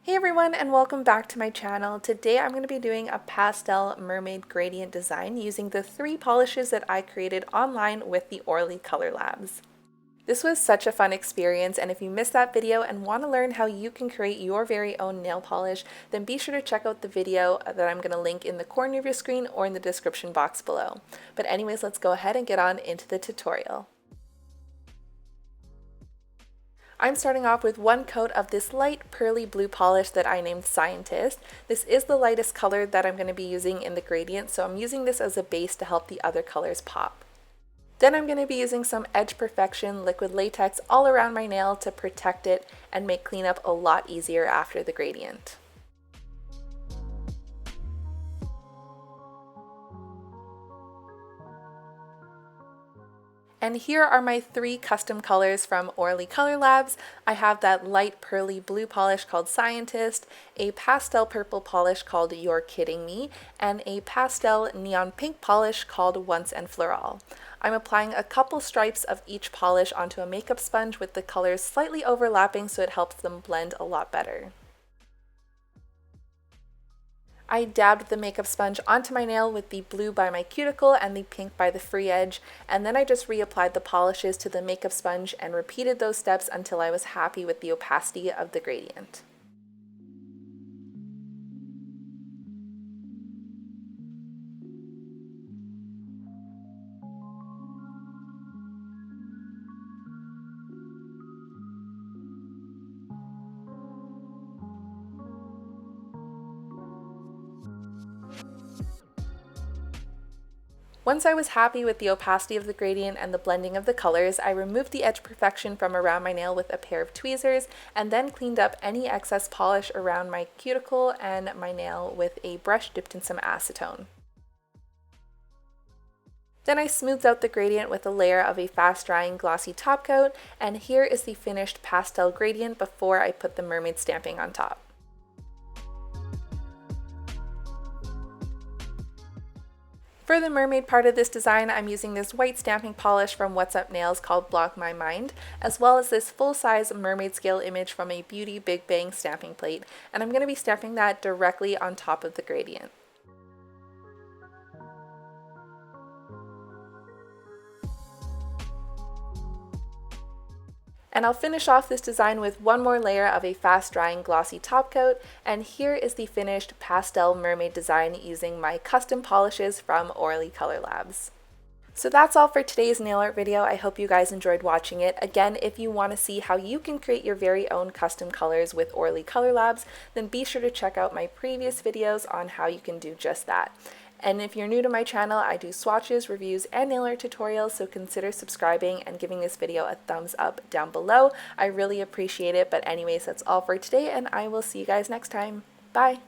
Hey everyone, and welcome back to my channel. Today I'm going to be doing a pastel mermaid gradient design using the 3 polishes that I created online with the Orly Color Labs. This was such a fun experience, and if you missed that video and want to learn how you can create your very own nail polish, then be sure to check out the video that I'm going to link in the corner of your screen or in the description box below. But anyways, let's go ahead and get on into the tutorial. I'm starting off with 1 coat of this light pearly blue polish that I named Scientist. This is the lightest color that I'm going to be using in the gradient, so I'm using this as a base to help the other colors pop. Then I'm going to be using some Edge Perfection liquid latex all around my nail to protect it and make cleanup a lot easier after the gradient. And here are my 3 custom colors from Orly Color Labs. I have that light pearly blue polish called Scientist, a pastel purple polish called You're Kidding Me, and a pastel neon pink polish called Once and Floral. I'm applying a couple stripes of each polish onto a makeup sponge with the colors slightly overlapping so it helps them blend a lot better. I dabbed the makeup sponge onto my nail with the blue by my cuticle and the pink by the free edge, and then I just reapplied the polishes to the makeup sponge and repeated those steps until I was happy with the opacity of the gradient. Once I was happy with the opacity of the gradient and the blending of the colors, I removed the Edge Perfection from around my nail with a pair of tweezers and then cleaned up any excess polish around my cuticle and my nail with a brush dipped in some acetone. Then I smoothed out the gradient with a layer of a fast-drying glossy top coat, and here is the finished pastel gradient before I put the mermaid stamping on top. For the mermaid part of this design, I'm using this white stamping polish from What's Up Nails called Block My Mind, as well as this full-size mermaid scale image from a Beauty Big Bang stamping plate, and I'm going to be stamping that directly on top of the gradient. And I'll finish off this design with one more layer of a fast-drying glossy top coat, and here is the finished pastel mermaid design using my custom polishes from Orly Color Labs. So that's all for today's nail art video. I hope you guys enjoyed watching it. Again, if you want to see how you can create your very own custom colors with Orly Color Labs, then be sure to check out my previous videos on how you can do just that. And if you're new to my channel, I do swatches, reviews, and nail art tutorials, so consider subscribing and giving this video a thumbs up down below. I really appreciate it, but anyways, that's all for today, and I will see you guys next time. Bye!